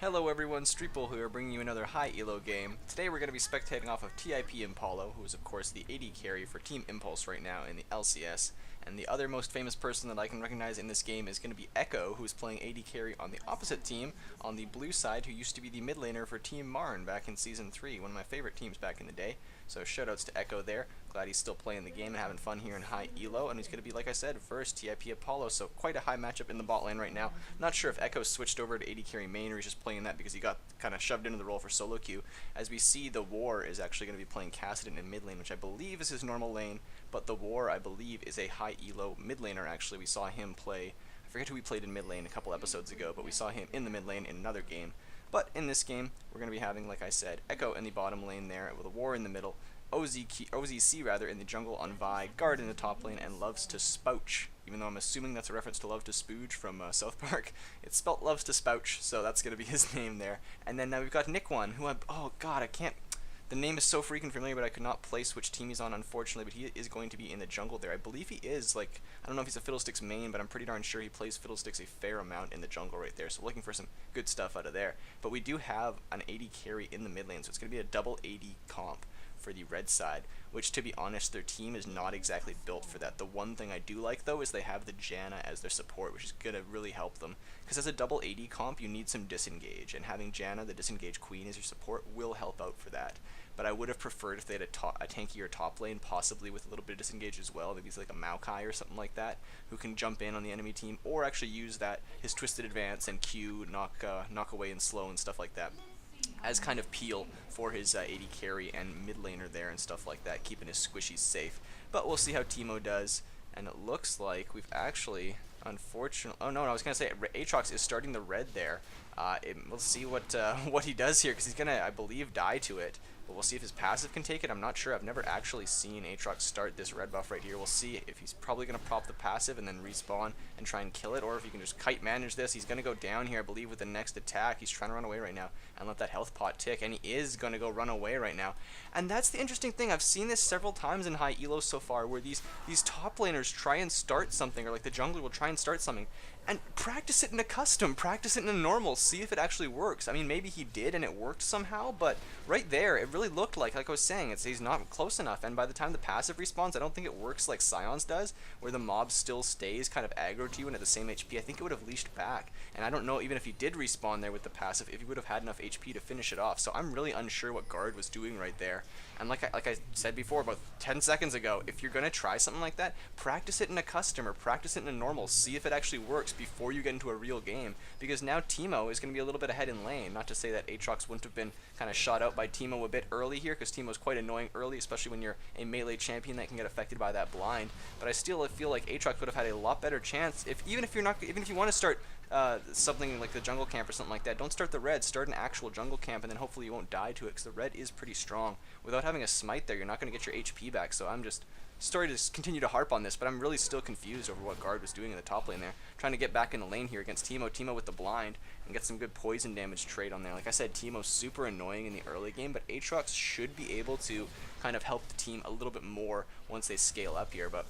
Hello everyone, Streetbowl here, bringing you another high ELO game. Today we're going to be spectating off of TiP Impalo, who is of course the AD carry for Team Impulse right now in the LCS. And the other most famous person that I can recognize in this game is going to be ecco, who is playing AD carry on the opposite team, on the blue side, who used to be the mid laner for Team Marn back in Season 3, one of my favorite teams back in the day. So shoutouts to ecco there. Glad he's still playing the game and having fun here in high ELO, and he's going to be, like I said, versus TiP Apollo, so quite a high matchup in the bot lane right now. Not sure if ecco switched over to AD carry main or he's just playing that because he got kind of shoved into the role for solo queue. As we see, the War is actually going to be playing Kassadin in mid lane, which I believe is his normal lane, but the War, I believe, is a high ELO mid laner. Actually, we saw him play, I forget who we played in mid lane a couple episodes ago, but we saw him in the mid lane in another game. But in this game, we're going to be having, like I said, ecco in the bottom lane there, with a War in the middle, OZC rather in the jungle on Vi, Gaurd in the top lane, and Lovestospouch. Even though I'm assuming that's a reference to Lovestospouch from South Park, it's spelt Lovestospouch, so that's gonna be his name there. And then we've got Nikkone, who oh god, I can't. The name is so freaking familiar, but I could not place which team he's on, unfortunately. But he is going to be in the jungle there. I believe he is, like, I don't know if he's a Fiddlesticks main, but I'm pretty darn sure he plays Fiddlesticks a fair amount in the jungle right there. So looking for some good stuff out of there. But we do have an AD carry in the mid lane, so it's going to be a double AD comp for the red side, which, to be honest, their team is not exactly built for that. The one thing I do like, though, is they have the Janna as their support, which is going to really help them. Because as a double AD comp, you need some disengage, and having Janna, the disengage queen, as your support will help out for that. But I would have preferred if they had a tankier top lane, possibly with a little bit of disengage as well. Maybe it's like a Maokai or something like that, who can jump in on the enemy team, or actually use that, his twisted advance and Q, knock away and slow and stuff like that, as kind of peel for his AD carry and mid laner there and stuff like that, keeping his squishies safe. But we'll see how Teemo does, and it looks like we've actually, unfortunately, oh no, I was gonna say Aatrox is starting the red there. We'll see what he does here, because he's gonna, I believe, die to it. But we'll see if his passive can take it. I'm not sure. I've never actually seen Aatrox start this red buff right here. We'll see if he's probably going to pop the passive and then respawn and try and kill it, or if he can just kite manage this. He's going to go down here, I believe, with the next attack. He's trying to run away right now and let that health pot tick, and he is going to go run away right now. And that's the interesting thing. I've seen this several times in high elo so far, where these top laners try and start something, or like the jungler will try and start something, and practice it in a custom, practice it in a normal, see if it actually works. I mean, maybe he did and it worked somehow, but right there, it really looked like I was saying, he's not close enough, and by the time the passive respawns, I don't think it works like Sion's does, where the mob still stays kind of aggro to you and at the same HP. I think it would have leashed back, and I don't know, even if he did respawn there with the passive, if he would have had enough HP to finish it off. So I'm really unsure what Gaurd was doing right there. And like I said before, about 10 seconds ago, if you're going to try something like that, practice it in a custom or practice it in a normal, see if it actually works before you get into a real game, because now Teemo is going to be a little bit ahead in lane. Not to say that Aatrox wouldn't have been kind of shot out by Teemo a bit early here, because Teemo's quite annoying early, especially when you're a melee champion that can get affected by that blind. But I still feel like Aatrox would have had a lot better chance even if you want to start something like the jungle camp or something like that. Don't start the red, start an actual jungle camp, and then hopefully you won't die to it, because the red is pretty strong. Without having a smite there, you're not going to get your HP back. So I'm just sorry to continue to harp on this, but I'm really still confused over what Gaurd was doing in the top lane there, trying to get back in the lane here against Teemo with the blind, and get some good poison damage trade on there. Like I said, Teemo's super annoying in the early game, but Aatrox should be able to kind of help the team a little bit more once they scale up here. But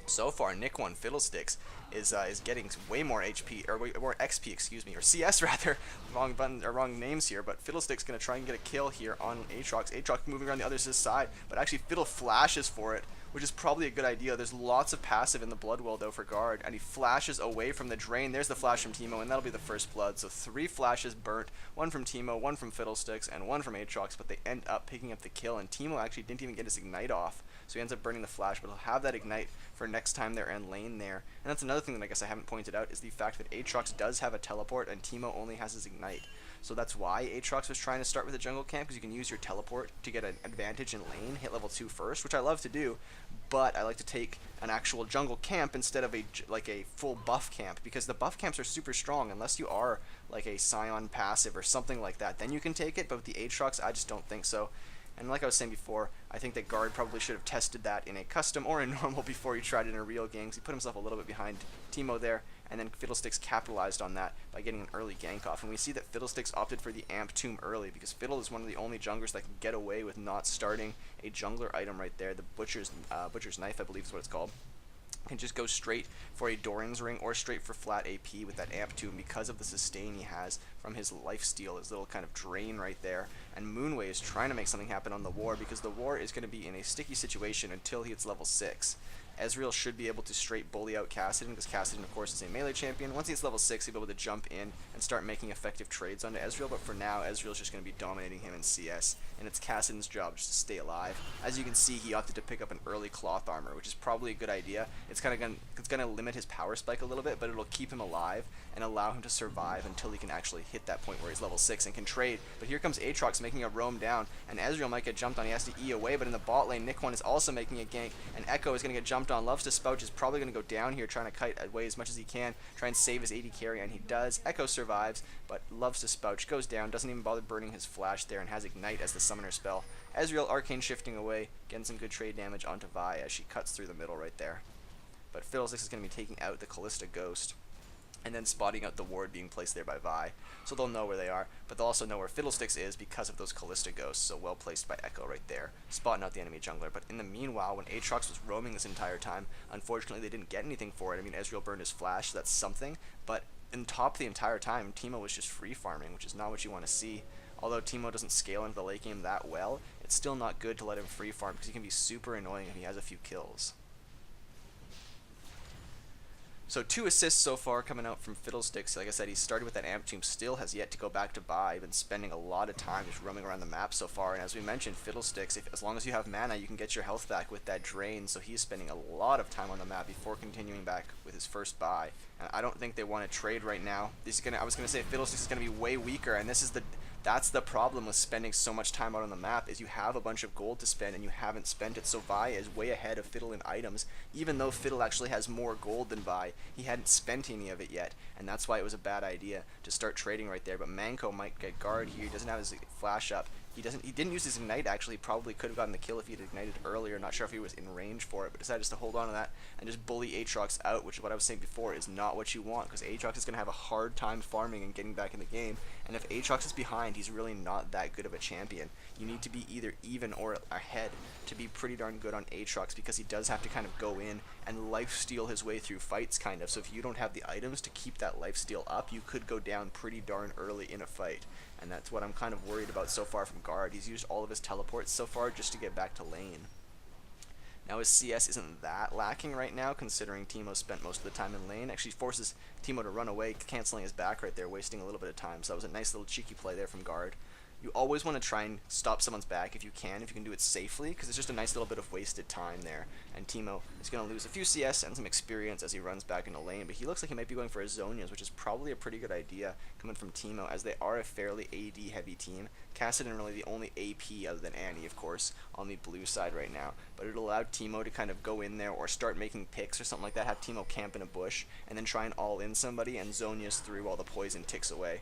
so far, Nikkone Fiddlesticks is getting way more HP, or more XP, excuse me, or CS rather. Wrong button, or wrong names here. But Fiddlesticks gonna try and get a kill here on Aatrox. Aatrox moving around the other side, but actually Fiddle flashes for it, which is probably a good idea. There's lots of passive in the Bloodwell though for Gaurd, and he flashes away from the drain. There's the flash from Teemo, and that'll be the first blood. So 3 flashes burnt, 1 from Teemo, 1 from Fiddlesticks, and 1 from Aatrox, but they end up picking up the kill, and Teemo actually didn't even get his ignite off, so he ends up burning the flash, but he'll have that ignite for next time they're in lane there. And that's another thing that I guess I haven't pointed out, is the fact that Aatrox does have a teleport, and Teemo only has his ignite. So that's why Aatrox was trying to start with a jungle camp, because you can use your teleport to get an advantage in lane, hit level 2 first, which I love to do, but I like to take an actual jungle camp instead of a full buff camp, because the buff camps are super strong unless you are like a Sion passive or something like that. Then you can take it, but with the Aatrox, I just don't think so. And like I was saying before, I think that Gaurd probably should have tested that in a custom or a normal before he tried it in a real game, because he put himself a little bit behind Teemo there, and then Fiddlesticks capitalized on that by getting an early gank off. And we see that Fiddlesticks opted for the Amp Tomb early, because Fiddle is one of the only junglers that can get away with not starting a jungler item right there, the Butcher's Knife, I believe is what it's called. can just go straight for a Doran's Ring or straight for flat AP with that Amp Tomb because of the sustain he has from his lifesteal, his little kind of drain right there. And Moonway is trying to make something happen on the war because the war is going to be in a sticky situation until he hits level 6. Ezreal should be able to straight bully out Kassadin because Kassadin, of course, is a melee champion. Once he hits level 6, he'll be able to jump in and start making effective trades onto Ezreal, but for now, Ezreal's just going to be dominating him in CS, and it's Kassadin's job just to stay alive. As you can see, he opted to pick up an early cloth armor, which is probably a good idea. It's going to limit his power spike a little bit, but it'll keep him alive and allow him to survive until he can actually hit that point where he's level 6 and can trade. But here comes Aatrox making a roam down, and Ezreal might get jumped on. He has to E away, but in the bot lane, Nikkone is also making a gank, and Echo is going to get jumped on. Lovestospouch is probably going to go down here trying to kite away as much as he can, try and save his AD carry, and he does. Echo survives, but Lovestospouch goes down, doesn't even bother burning his flash there, and has Ignite as the summoner spell. Ezreal arcane shifting away, getting some good trade damage onto Vi as she cuts through the middle right there. But Fiddlesticks is going to be taking out the Kalista Ghost, and then spotting out the ward being placed there by Vi. So they'll know where they are, but they'll also know where Fiddlesticks is because of those Kalista Ghosts, so well placed by Echo right there, spotting out the enemy jungler. But in the meanwhile, when Aatrox was roaming this entire time, unfortunately they didn't get anything for it. I mean, Ezreal burned his flash, so that's something, but in top the entire time, Teemo was just free farming, which is not what you want to see. Although Teemo doesn't scale into the late game that well, it's still not good to let him free farm because he can be super annoying if he has a few kills. So 2 assists so far coming out from Fiddlesticks. Like I said, he started with that Amp Tomb, still has yet to go back to buy. Been spending a lot of time just roaming around the map so far. And as we mentioned, Fiddlesticks, as long as you have mana, you can get your health back with that drain. So he's spending a lot of time on the map before continuing back with his first buy. And I don't think they want to trade right now. I was gonna say Fiddlesticks is gonna be way weaker, and that's the problem with spending so much time out on the map, is you have a bunch of gold to spend and you haven't spent it. So Vi is way ahead of Fiddle in items, even though Fiddle actually has more gold than Vi. He hadn't spent any of it yet, and that's why it was a bad idea to start trading right there. But Manco might get Gaurd here. He doesn't have his flash up. He didn't use his Ignite, actually. Probably could have gotten the kill if he had ignited earlier. Not sure if he was in range for it, but decided just to hold on to that and just bully Aatrox out, which is what I was saying before is not what you want, because Aatrox is going to have a hard time farming and getting back in the game. And if Aatrox is behind, he's really not that good of a champion. You need to be either even or ahead to be pretty darn good on Aatrox, because he does have to kind of go in and lifesteal his way through fights, kind of. So if you don't have the items to keep that lifesteal up, you could go down pretty darn early in a fight. And that's what I'm kind of worried about so far from Gaurd. He's used all of his teleports so far just to get back to lane. Now his CS isn't that lacking right now, considering Teemo spent most of the time in lane. Actually forces Teemo to run away, canceling his back right there, wasting a little bit of time. So that was a nice little cheeky play there from Gaurd. You always want to try and stop someone's back if you can do it safely, because it's just a nice little bit of wasted time there. And Teemo is going to lose a few CS and some experience as he runs back into lane, but he looks like he might be going for his Zonias, which is probably a pretty good idea coming from Teemo, as they are a fairly AD heavy team. Kassadin really the only AP other than Annie, of course, on the blue side right now, but it'll allow Teemo to kind of go in there or start making picks or something like that, have Teemo camp in a bush, and then try and all-in somebody and Zonias through while the poison ticks away.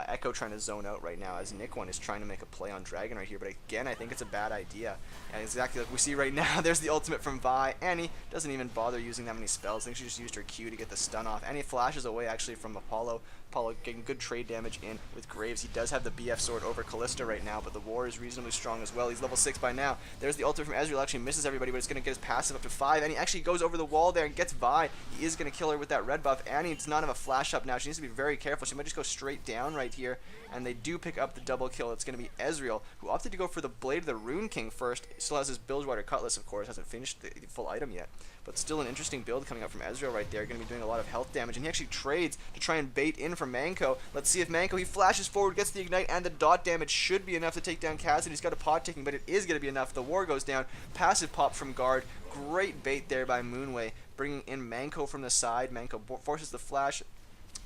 Echo trying to zone out right now as Nikkone is trying to make a play on Dragon right here, but again, I think it's a bad idea. And exactly like we see right now, there's the ultimate from Vi. Annie doesn't even bother using that many spells. I think she just used her Q to get the stun off. Annie flashes away actually from Apollo. Apollo getting good trade damage in with Graves. He does have the BF sword over Kalista right now, but the war is reasonably strong as well. He's level 6 by now. There's the ultimate from Ezreal, actually misses everybody, but it's going to get his passive up to 5, and he actually goes over the wall there and gets Vi. He is going to kill her with that red buff. Annie does not have a flash up now. She needs to be very careful. She might just go straight down right here, and they do pick up the double kill. It's going to be Ezreal, who opted to go for the Blade of the Rune King first. Still has his Bilgewater Cutlass, of course, hasn't finished the full item yet, but still an interesting build coming up from Ezreal right there. Going to be doing a lot of health damage, and he actually trades to try and bait in for Manco. Let's see if Manco, he flashes forward, gets the Ignite, and the dot damage should be enough to take down Kassadin. He's got a pot ticking, but it is going to be enough. The war goes down. Passive pop from Gaurd. Great bait there by Moonway, bringing in Manco from the side. Manco forces the flash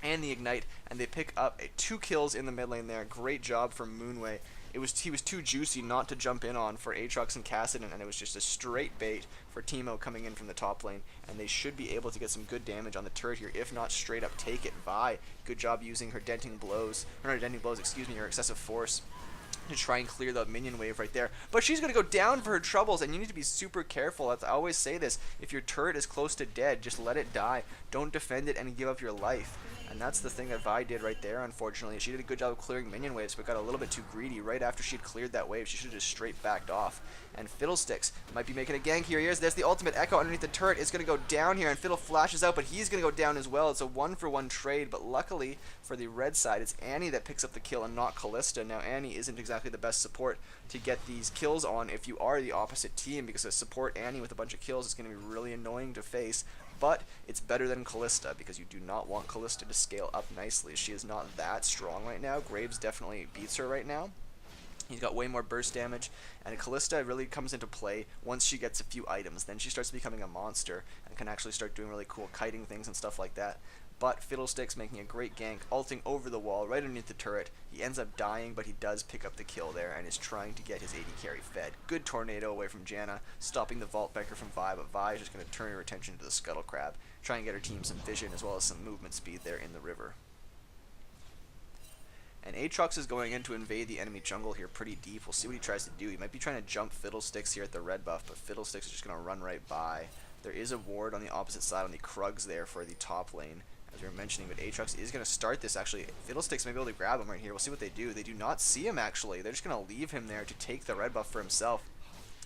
and the Ignite, and they pick up 2 kills in the mid lane there. Great job from Moonway. He was too juicy not to jump in on for Aatrox and Kassadin, and it was just a straight bait for Teemo coming in from the top lane, and they should be able to get some good damage on the turret here, if not straight up take it. Vi, good job using her denting blows, or not denting blows, excuse me, her excessive force to try and clear the minion wave right there. But she's going to go down for her troubles, and you need to be super careful. I always say this, if your turret is close to dead, just let it die. Don't defend it and give up your life. And that's the thing that Vi did right there, unfortunately. She did a good job of clearing minion waves, but got a little bit too greedy. Right after she had cleared that wave, she should have just straight backed off. And Fiddlesticks might be making a gank here. There's the ultimate Echo underneath the turret. It's going to go down here, and Fiddle flashes out, but he's going to go down as well. It's a 1-for-1 trade, but luckily for the red side, it's Annie that picks up the kill and not Kalista. Now, Annie isn't exactly the best support to get these kills on if you are the opposite team, because a support Annie with a bunch of kills is going to be really annoying to face. But it's better than Kalista, because you do not want Kalista to scale up nicely. She is not that strong right now. Graves definitely beats her right now. He's got way more burst damage, and Kalista really comes into play once she gets a few items. Then she starts becoming a monster and can actually start doing really cool kiting things and stuff like that. But Fiddlesticks making a great gank, ulting over the wall right underneath the turret. He ends up dying, but he does pick up the kill there and is trying to get his AD carry fed. Good tornado away from Janna, stopping the Vault Breaker from Vi, but Vi is just going to turn her attention to the Scuttle Crab, try and get her team some vision as well as some movement speed there in the river. And Aatrox is going in to invade the enemy jungle here pretty deep. We'll see what he tries to do. He might be trying to jump Fiddlesticks here at the red buff, but Fiddlesticks is just going to run right by. There is a ward on the opposite side on the Krugs there for the top lane, as we were mentioning, but Aatrox is going to start this. Actually, Fiddlesticks may be able to grab him right here. We'll see what they do. They do not see him, actually. They're just going to leave him there to take the red buff for himself.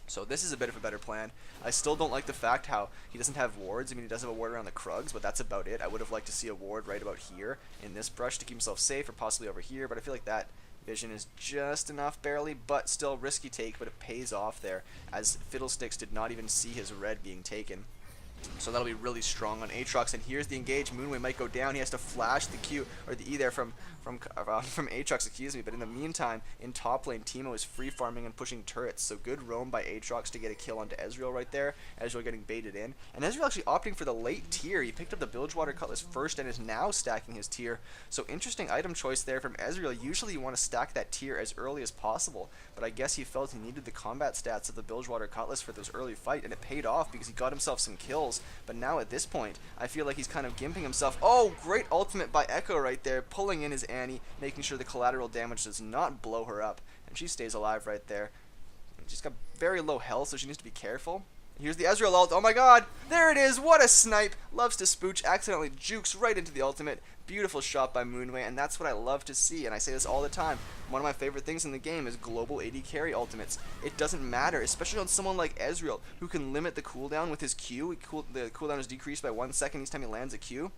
So this is a bit of a better plan. I still don't like the fact how he doesn't have wards. I mean, he does have a ward around the Krugs, but that's about it. I would have liked to see a ward right about here in this brush to keep himself safe, or possibly over here, but I feel like that vision is just enough, barely, but still risky take, but it pays off there, as Fiddlesticks did not even see his red being taken. So that'll be really strong on Aatrox, and here's the engage. Moonway might go down. He has to flash the Q, or the E there from Aatrox, excuse me. But in the meantime, in top lane, Teemo is free farming and pushing turrets. So good roam by Aatrox to get a kill onto Ezreal right there. Ezreal getting baited in, and Ezreal actually opting for the late tier. He picked up the Bilgewater Cutlass first and is now stacking his tier. So interesting item choice there from Ezreal. Usually you want to stack that tier as early as possible, but I guess he felt he needed the combat stats of the Bilgewater Cutlass for those early fight, and it paid off because he got himself some kills. But now at this point, I feel like he's kind of gimping himself. Oh, great ultimate by Echo right there, pulling in his Annie, making sure the collateral damage does not blow her up, and she stays alive right there. She's got very low health, so she needs to be careful. Here's the Ezreal ult. Oh my god, there it is. What a snipe. Lovestospouch accidentally jukes right into the ultimate. Beautiful shot by Moonway, and that's what I love to see, and I say this all the time. One of my favorite things in the game is global AD carry ultimates. It doesn't matter, especially on someone like Ezreal, who can limit the cooldown with his Q. The cooldown is decreased by 1 second each time he lands a Q.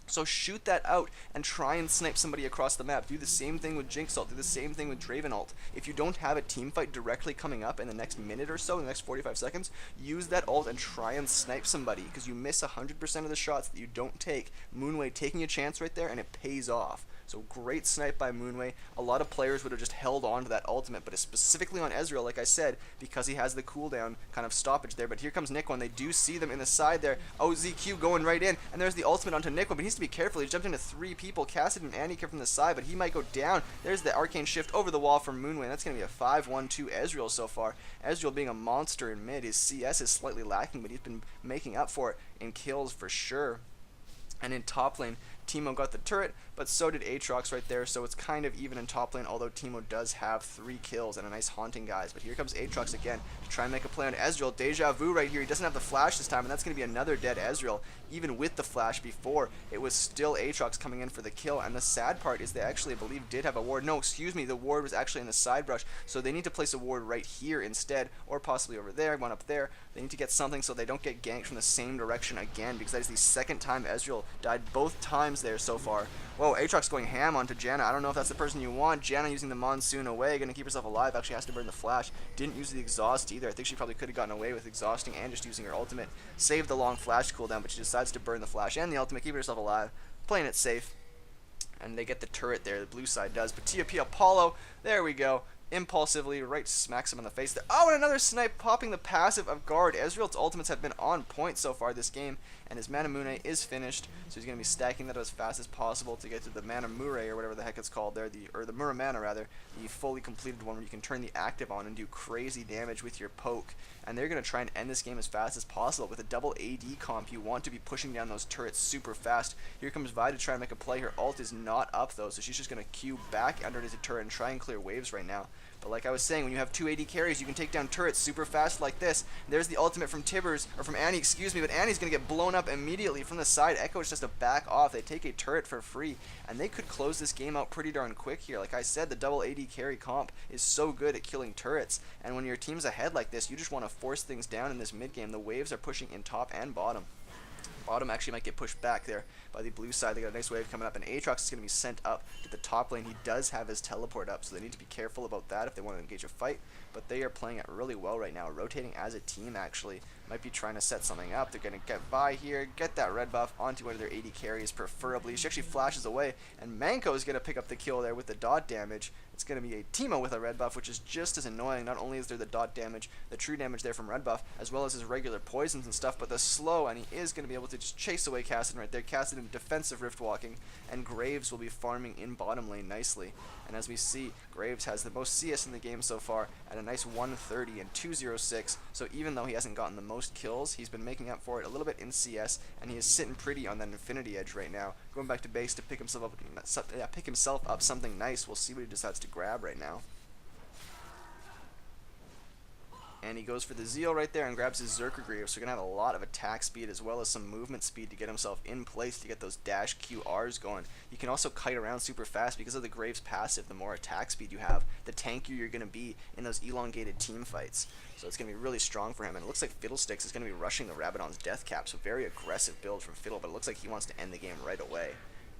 So shoot that out and try and snipe somebody across the map. Do the same thing with Jinx ult. Do the same thing with Draven ult. If you don't have a team fight directly coming up in the next minute or so, in the next 45 seconds, use that ult and try and snipe somebody, because you miss 100% of the shots that you don't take. Moonway taking a chance right there, and it pays off. So great snipe by Moonway. A lot of players would have just held on to that ultimate, but it's specifically on Ezreal, like I said, because he has the cooldown kind of stoppage there. But here comes Nikkone. They do see them in the side there. Oh, ZQ going right in, and there's the ultimate onto Nikkone, but he needs to be careful. He jumped into 3 people. Kassadin and Annie from the side, but he might go down. There's the arcane shift over the wall from Moonway, and that's going to be a 5-1-2 Ezreal so far. Ezreal being a monster in mid. His CS is slightly lacking, but he's been making up for it in kills for sure. And in top lane, Teemo got the turret, but so did Aatrox right there, so it's kind of even in top lane, although Teemo does have 3 kills and a nice haunting, guys. But here comes Aatrox again to try and make a play on Ezreal. Deja vu right here. He doesn't have the flash this time, and that's going to be another dead Ezreal. Even with the flash before, it was still Aatrox coming in for the kill, and the sad part is they actually, I believe, did have a ward. No, excuse me, the ward was actually in the side brush, so they need to place a ward right here instead, or possibly over there, one up there. They need to get something so they don't get ganked from the same direction again, because that is the second time Ezreal died both times there so far. Whoa, Aatrox going ham onto Janna. I don't know if that's the person you want. Janna using the monsoon away, going to keep herself alive. Actually has to burn the flash. Didn't use the exhaust either. I think she probably could have gotten away with exhausting and just using her ultimate. Saved the long flash cooldown, but she decides to burn the flash and the ultimate, keeping herself alive. Playing it safe. And they get the turret there. The blue side does. But TiP Apollo, there we go. Impulsively, right smacks him in the face there. Oh, and another snipe popping the passive of Gaurd. Ezreal's ultimates have been on point so far this game, and his Manamune is finished, so he's going to be stacking that as fast as possible to get to the Manamure, or whatever the heck it's called there, or the Muramana rather, the fully completed one where you can turn the active on and do crazy damage with your poke. And they're going to try and end this game as fast as possible. With a double AD comp, you want to be pushing down those turrets super fast. Here comes Vi to try and make a play. Her ult is not up though, so she's just going to queue back underneath the turret and try and clear waves right now. But like I was saying, when you have 2 AD carries, you can take down turrets super fast like this. There's the ultimate from Tibbers, or from Annie, excuse me, but Annie's going to get blown up immediately from the side. Ecco is just a back off. They take a turret for free, and they could close this game out pretty darn quick here. Like I said, the double AD carry comp is so good at killing turrets, and when your team's ahead like this, you just want to force things down in this mid game. The waves are pushing in top and bottom. Bottom actually might get pushed back there by the blue side. They got a nice wave coming up, and Aatrox is going to be sent up to the top lane. He does have his teleport up, so they need to be careful about that if they want to engage a fight. But they are playing it really well right now, rotating as a team actually. Might be trying to set something up. They're going to get by here, get that red buff onto one of their AD carries preferably. She actually flashes away, and Manco is going to pick up the kill there with the dot damage. It's going to be a Teemo with a red buff, which is just as annoying. Not only is there the dot damage, the true damage there from red buff, as well as his regular poisons and stuff, but the slow, and he is going to be able to just chase away Kassadin right there. Kassadin defensive rift walking, and Graves will be farming in bottom lane nicely. And as we see, Graves has the most CS in the game so far at a nice 130 and 206. So even though he hasn't gotten the most kills, he's been making up for it a little bit in CS, and he is sitting pretty on that infinity edge right now. Going back to base to pick himself up something nice. We'll see what he decides to grab right now. And he goes for the Zeal right there and grabs his Zerker Greaves, so he's going to have a lot of attack speed as well as some movement speed to get himself in place to get those dash QRs going. You can also kite around super fast because of the Graves passive. The more attack speed you have, the tankier you're going to be in those elongated team fights. So it's going to be really strong for him, and it looks like Fiddlesticks is going to be rushing the Rabadon's death cap, so very aggressive build from Fiddle, but it looks like he wants to end the game right away.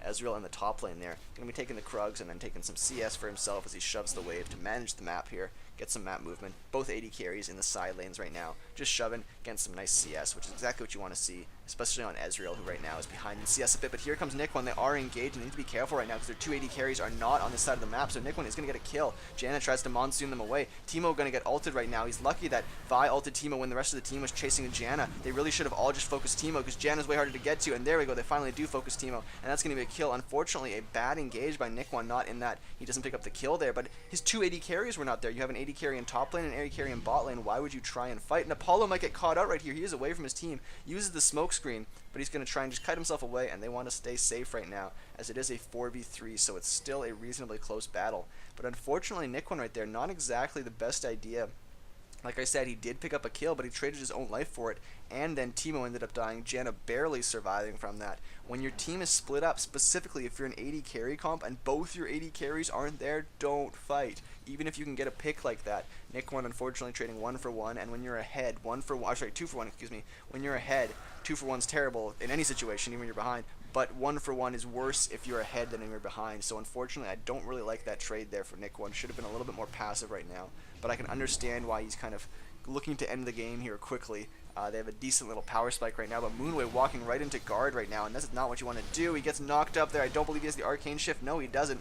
Ezreal in the top lane there, going to be taking the Krugs and then taking some CS for himself as he shoves the wave to manage the map here, get some map movement. Both AD carries in the side lanes right now, just shoving, getting some nice CS, which is exactly what you want to see, especially on Ezreal, who right now is behind in CS a bit. But here comes Nikkone. They are engaged, and they need to be careful right now because their 2 AD carries are not on this side of the map, so Nikkone is going to get a kill. Janna tries to monsoon them away. Teemo going to get ulted right now. He's lucky that Vi ulted Teemo when the rest of the team was chasing Janna. They really should have all just focused Teemo because Janna's way harder to get to, and there we go. They finally do focus Teemo, and that's going to be a kill. Unfortunately, a bad engage by Nikkone, not in that he doesn't pick up the kill there, but his 2 AD carries were not there. You have an AD carry in top lane and an AD carry in bot lane. Why would you try and fight? And Apollo might get caught out right here. He is away from his team, uses the smoke screen, but he's going to try and just kite himself away, and they want to stay safe right now as it is a 4v3, so it's still a reasonably close battle. But unfortunately, Nikkone right there, not exactly the best idea. Like I said, he did pick up a kill, but he traded his own life for it, and then Teemo ended up dying, Janna barely surviving from that. When your team is split up, specifically if you're an AD carry comp and both your AD carries aren't there, don't fight. Even if you can get a pick like that. Nikkone unfortunately trading 1 for 1, and when you're ahead, 2 for 1, excuse me. When you're ahead, 2 for 1's terrible in any situation, even when you're behind. But 1 for 1 is worse if you're ahead than if you're behind. So unfortunately, I don't really like that trade there for Nikkone. Should have been a little bit more passive right now. But I can understand why he's kind of looking to end the game here quickly. They have a decent little power spike right now, but moonway walking right into Gaurd right now, and this is not what you want to do. He gets knocked up there. I don't believe he has the arcane shift. No, he doesn't.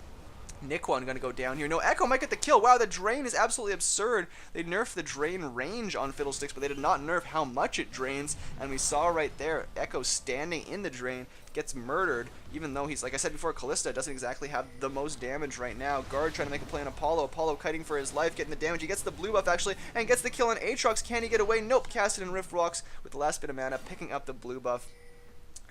Nikkone going to go down here. No, Ecco might get the kill. Wow, the drain is absolutely absurd. They nerfed the drain range on Fiddlesticks, but they did not nerf how much it drains. And we saw right there, Ecco standing in the drain, gets murdered, even though he's, like I said before, Kalista doesn't exactly have the most damage right now. Gaurd trying to make a play on Apollo. Apollo kiting for his life, getting the damage. He gets the blue buff, actually, and gets the kill on Aatrox. Can he get away? Nope. Kassadin Rift walks with the last bit of mana, picking up the blue buff.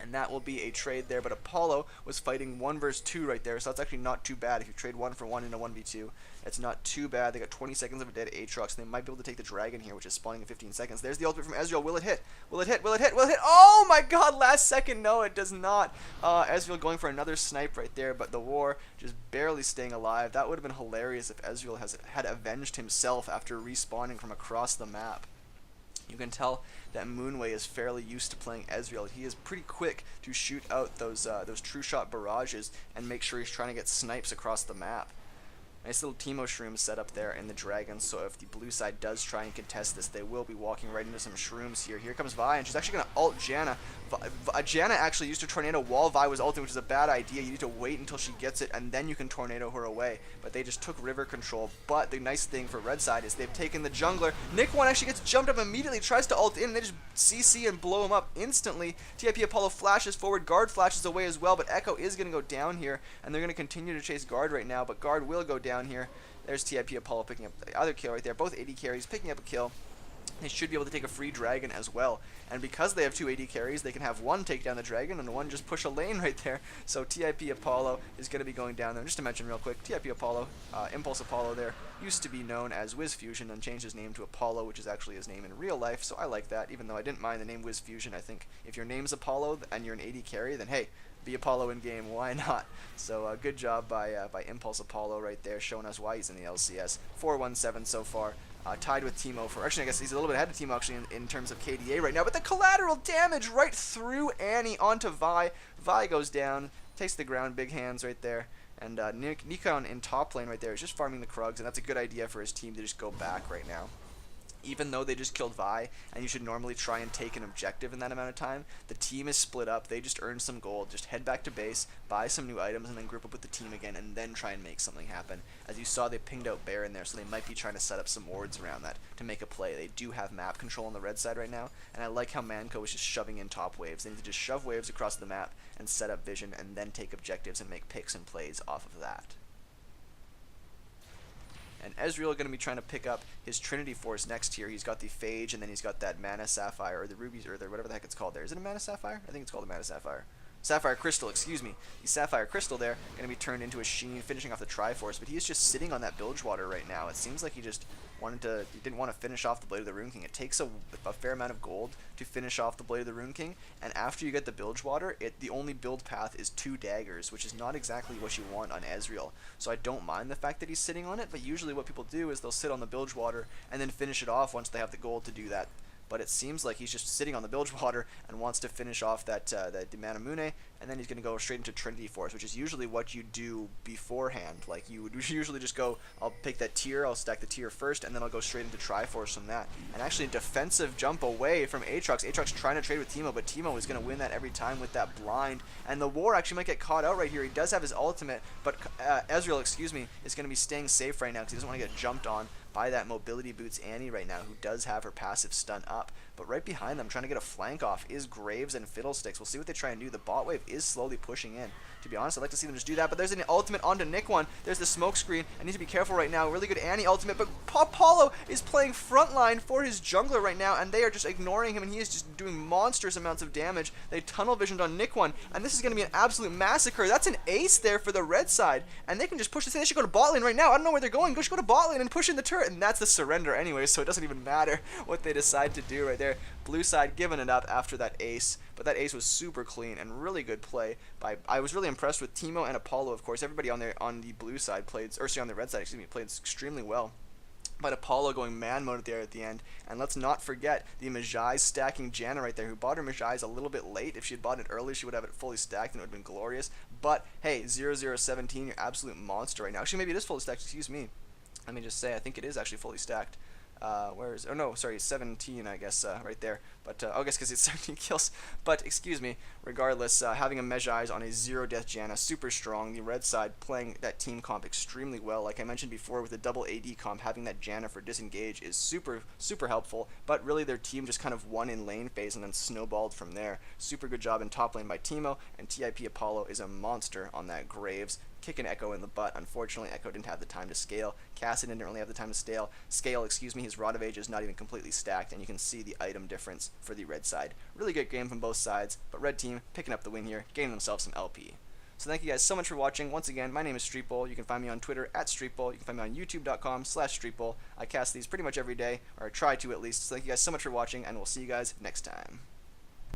And that will be a trade there, but Apollo was fighting 1 versus 2 right there, so that's actually not too bad. If you trade 1 for 1 in a 1v2, it's not too bad. They got 20 seconds of a dead Aatrox, and they might be able to take the dragon here, which is spawning in 15 seconds. There's the ultimate from Ezreal. Will it hit? Will it hit? Will it hit? Will it hit? Oh my god, last second. No, it does not. Ezreal going for another snipe right there, but the war just barely staying alive. That would have been hilarious if Ezreal had avenged himself after respawning from across the map. You can tell that Moonway is fairly used to playing Ezreal. He is pretty quick to shoot out those true shot barrages and make sure he's trying to get snipes across the map. Nice little Teemo shrooms set up there in the dragon, so if the blue side does try and contest this, they will be walking right into some shrooms here. Here comes Vi, and she's actually going to ult Janna. Janna actually used to tornado while Vi was ulting, which is a bad idea. You need to wait until she gets it, and then you can tornado her away. But they just took river control. But the nice thing for red side is they've taken the jungler. Nikkone actually gets jumped up immediately, tries to ult in, and they just CC and blow him up instantly. TiP Apollo flashes forward, Gaurd flashes away as well, but Ecco is going to go down here, and they're going to continue to chase Gaurd right now, but Gaurd will go down here. There's TiP Apollo picking up the other kill right there. Both AD carries picking up a kill. they should be able to take a free dragon as well. And because they have 2 AD carries, they can have one take down the dragon and one just push a lane right there. So TiP Apollo is going to be going down there. Just to mention real quick, TiP Apollo, Impulse Apollo there, used to be known as Wiz Fusion and changed his name to Apollo, which is actually his name in real life. So I like that, even though I didn't mind the name Wiz Fusion. I think if your name's Apollo and you're an AD carry, then hey, be Apollo in game, why not? So good job by Impulse Apollo right there, showing us why he's in the LCS. 4-1-7 so far. Tied with Teemo for, actually I guess he's a little bit ahead of Teemo actually in terms of KDA right now, but the collateral damage right through Annie onto Vi. Vi goes down, takes the ground, big hands right there, and Nikkone in top lane right there is just farming the Krugs, and that's a good idea for his team to just go back right now. Even though they just killed Vi, and you should normally try and take an objective in that amount of time, the team is split up, they just earned some gold, just head back to base, buy some new items, and then group up with the team again, and then try and make something happen. As you saw, they pinged out Baron there, so they might be trying to set up some wards around that to make a play. They do have map control on the red side right now, and I like how Manco is just shoving in top waves. They need to just shove waves across the map and set up vision, and then take objectives and make picks and plays off of that. And Ezreal going to be trying to pick up his Trinity Force next here. He's got the Phage, and then he's got that Mana Sapphire, or the Rubies, or the whatever the heck it's called there. Is it a Mana Sapphire? I think it's called a Mana Sapphire. Sapphire Crystal, excuse me. The Sapphire Crystal there, going to be turned into a Sheen, finishing off the Triforce, but he is just sitting on that Bilgewater right now. It seems like he didn't want to finish off the Blade of the Rune King. It takes a fair amount of gold to finish off the Blade of the Rune King, and after you get the Bilgewater, the only build path is 2 daggers, which is not exactly what you want on Ezreal. So I don't mind the fact that he's sitting on it, but usually what people do is they'll sit on the Bilgewater and then finish it off once they have the gold to do that. But it seems like he's just sitting on the Bilgewater and wants to finish off that Mana Mune, and then he's going to go straight into Trinity Force, which is usually what you do beforehand. Like, you would usually just go, I'll pick that tier, I'll stack the tier first, and then I'll go straight into Triforce from that. And actually a defensive jump away from Aatrox. Aatrox trying to trade with Teemo, but Teemo is going to win that every time with that blind. And the war actually might get caught out right here. He does have his ultimate, but Ezreal, excuse me, is going to be staying safe right now because he doesn't want to get jumped on by that mobility boots Annie right now, who does have her passive stun up. But right behind them, trying to get a flank off, is Graves and Fiddlesticks. We'll see what they try and do. The bot wave is slowly pushing in. To be honest, I'd like to see them just do that, but there's an ultimate onto Nikkone. There's the smoke screen. I need to be careful right now. Really good Annie ultimate, but Apollo is playing frontline for his jungler right now, and they are just ignoring him, and he is just doing monstrous amounts of damage. They tunnel visioned on Nikkone, and this is going to be an absolute massacre. That's an ace there for the red side, and they can just push this in. They should go to bot lane right now. I don't know where they're going. Just go to bot lane and push in the turret, and that's the surrender anyway, so it doesn't even matter what they decide to do right there. Blue side giving it up after that ace, but that ace was super clean and really good play by. I was really impressed with Teemo and Apollo, of course. Everybody on the blue side played, or sorry, on the red side, excuse me, played extremely well. But Apollo going man mode there at the end, and let's not forget the Magi stacking Janna right there, who bought her Magi's a little bit late. If she had bought it early, she would have it fully stacked, and it would have been glorious. But hey, 0017, you're absolute monster right now. Actually, maybe it is fully stacked. Excuse me. Let me just say, I think it is actually fully stacked. Where is, oh no, sorry, 17, I guess, right there, but, I guess because it's 17 kills, but, excuse me, regardless, having a Mejai's on a 0-death Janna, super strong. The red side playing that team comp extremely well. Like I mentioned before, with the double AD comp, having that Janna for disengage is super, super helpful, but really their team just kind of won in lane phase and then snowballed from there. Super good job in top lane by Teemo, and TiP Apollo is a monster on that Graves, kicking Ecco in the butt. Unfortunately, Ecco didn't have the time to scale. Kassadin didn't really have the time to scale, excuse me. His Rod of Age is not even completely stacked, and you can see the item difference for the red side. Really good game from both sides, but red team picking up the win here, getting themselves some LP. So thank you guys so much for watching. Once again, my name is Streetbowl. You can find me on Twitter at Streetbowl. You can find me on youtube.com/Streetbowl. I cast these pretty much every day, or I try to at least. So thank you guys so much for watching, and we'll see you guys next time.